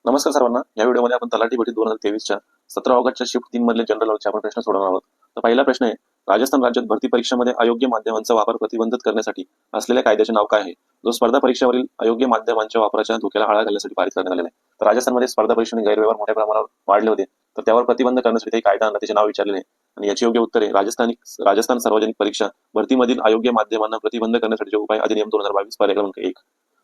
नमस्कार सर्वांना. या व्हिडिओमध्ये आपण तलाठी भरती 2023च्या 17 ऑगस्टच्या शिफ्ट 3 मधले जनरल नॉलेजचे आपण प्रश्न सोडवणार आहोत. तर पहिला प्रश्न आहे, राजस्थान राज्यात भरती परीक्षेमध्ये अयोग्य माध्यमांचा वापर प्रतिबंधित करण्यासाठी असलेल्या कायद्याचे नाव काय आहे? जो स्पर्धा परीक्षेवरील अयोग्य माध्यमांच्या वापराच्या धोक्याला आळा घालण्यासाठी पारित करण्यात आलेला आहे. तर राजस्थानमध्ये स्पर्धा परीक्षेने गैरव्यवहार मोठ्या प्रमाणावर वाढले होते, तर त्यावर प्रतिबंध करण्यासाठी काही कायदा आणला, त्याचे नाव विचारलेले आहे. आणि याचे योग्य उत्तर आहे राजस्थान सार्वजनिक परीक्षा भरतीमधील अयोग्य माध्यमांना प्रतिबंध करण्यासाठीचे उपाय अधिनियम 2022 पर्याय क्रमांक 1.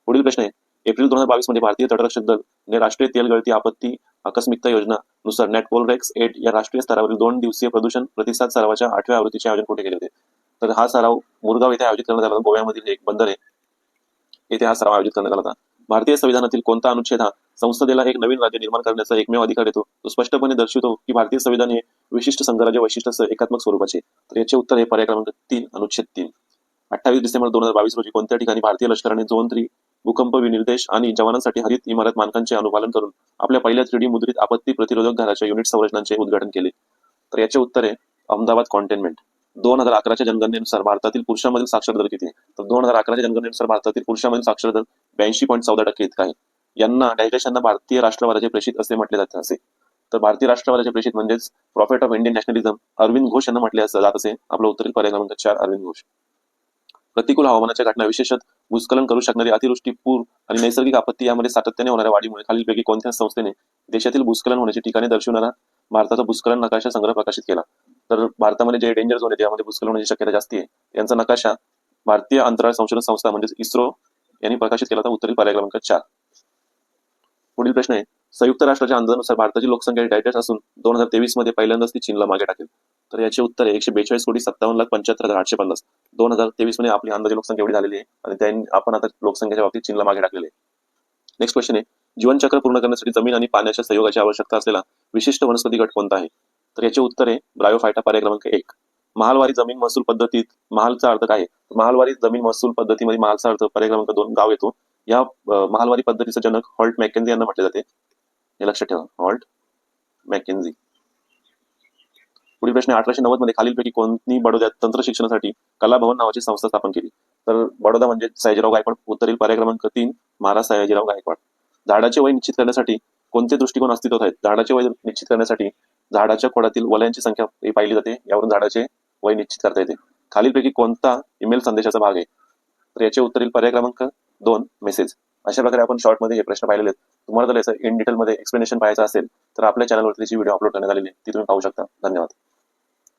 पुढील प्रश्न आहे, एप्रिल 2022 मध्ये भारतीय तटरक्षक दल ने राष्ट्रीय तेल गळती आपत्ती आकस्मिकता योजना नुसार नेटपोलरेक्स 8 या राष्ट्रीय स्तरावरील 2 दिवसीय प्रदूषण प्रतिसाद सरावाच्या 8व्या आवृत्तीचे आयोजन कुठे केले होते? तर हा सराव मुरगाव येथे आयोजित करण्यात आला. गोव्यामधील एक बंदर आहे येथे हा सराव आयोजित करण्यात आला होता. भारतीय संविधानातील कोणता अनुच्छेद हा संसदेला एक नवीन राज्य निर्माण करण्याचा एकमेव अधिकार देतो? तो स्पष्टपणे दर्शवितो की भारतीय संविधान हे विशिष्ट संघराज्य वैशिष्ट्यासह एकात्मक स्वरूपाचे. तर याचे उत्तर हे पर्याय क्रमांक 3 अनुच्छेद 3. 28 डिसेंबर 2022 रोजी कोणत्या ठिकाणी भारतीय लष्कराने झोन 3 भूकंप विनिर्देश आणि जवानांसाठी हरित इमारत मानकांचे अनुपालन करून आपल्या पहिल्या 3D मुद्रित आपत्ती प्रतिरोधक घराच्या युनिट संरचनांचे उद्घाटन केले? तर याचे उत्तर आहे अहमदाबाद कॉन्टेनमेंट. 2011च्या जनगणनेनुसार भारतातील पुरुषांमधील साक्षरता दर किती आहे? तर 2011च्या जनगणनेनुसार भारतातील पुरुषांमधील साक्षरता दर 82.14% इतका आहे. यांना डॅगेश यांना भारतीय राष्ट्रवादाचे प्रेषित असे म्हटले जाते असे. तर भारतीय राष्ट्रवादाचे प्रेषित म्हणजेच prophet of Indian nationalism Aurobindo Ghosh यांना म्हटले जात असे. आपलं उत्तर पर्याय क्रमांक 4 अरविंद घोष. प्रतिकूल हवामानाच्या घटना विशेषतः भूस्खलन करू शकणारी अतिवृष्टी, पूर आणि नैसर्गिक आपत्ती यामध्ये सातत्याने होणाऱ्या वाढीमुळे खालीलपैकी कोणत्या संस्थेने देशातील भूस्खलन होण्याची ठिकाणे दर्शवणारा भारताचा भूस्खलन नकाशा संग्रह प्रकाशित केला? तर भारतामध्ये जे डेंजर झोन आहे त्यामध्ये भूस्खलन होण्याची शक्यता जास्त आहे, यांचा नकाशा भारतीय अंतराळ संशोधन संस्था म्हणजेच इस्रो यांनी प्रकाशित केला होता. उत्तरील पर्याय क्रमांक 4. पुढील प्रश्न आहे, संयुक्त राष्ट्राच्या अंदाजानुसार भारताची लोकसंख्या डायटेस असून 2023 मध्ये पहिल्यांदाच ती चीनला मागे टाकेल. तर याचे उत्तर आहे 142,57,75,850. 2023 मध्ये आपली अंदाजे लोकसंख्या एवढी झालेली आहे आणि त्यांनी आपण आता लोकसंख्येच्या बाबतीत चीनला मागे टाकलेले आहे. नेक्स्ट क्वेश्चन आहे, जीवनचक्र पूर्ण करण्यासाठी जमीन आणि पाण्याच्या संयोगाची आवश्यकता असलेला विशिष्ट वनस्पती गट कोणता आहे? तर याचे उत्तर आहे ब्रायोफायटा पर्याय क्रमांक 1. महालवारी जमीन महसूल पद्धतीत महालचा अर्थ काय आहे? महालवारी जमीन महसूल पद्धतीमध्ये महालचा अर्थ पर्याय क्रमांक 2 गाव येतो. या महालवारी पद्धतीचा जनक हॉल्ट मॅकेन्झी यांना म्हटले जाते. हे लक्षात ठेवा, हॉल्ट मॅकेन्झी. पुढील प्रश्न, 1890 मध्ये खालीलपैकी कोणती बडोद्यात तंत्र शिक्षणासाठी कलाभवन नावाची संस्था स्थापन केली? तर बडोदा म्हणजे सयाजीराव गायकवाड. उत्तरील पर्याय क्रमांक 3 महाराज सयाजीराव गायकवाड. झाडाचे वय निश्चित करण्यासाठी कोणते दृष्टिकोन अस्तित्वात आहेत? झाडाचे वय निश्चित करण्यासाठी झाडाच्या खोडातील वलयांची संख्या पाहिली जाते, यावरून झाडाचे वय निश्चित करता येते. खालीलपैकी कोणता ईमेल संदेशाचा भाग आहे? तर याचे उत्तरील पर्याय क्रमांक 2 मेसेज. अशा प्रकारे आपण शॉर्टमध्ये हे प्रश्न पाहिलेले आहेत. तुम्हाला जर याचं इन डिटेलमध्ये एक्सप्लेनेशन पाहायचं असेल तर आपल्या चॅनलवरती त्याची व्हिडिओ अपलोड करण्यात आलेली आहे, ती तुम्ही पाहू शकता. धन्यवाद.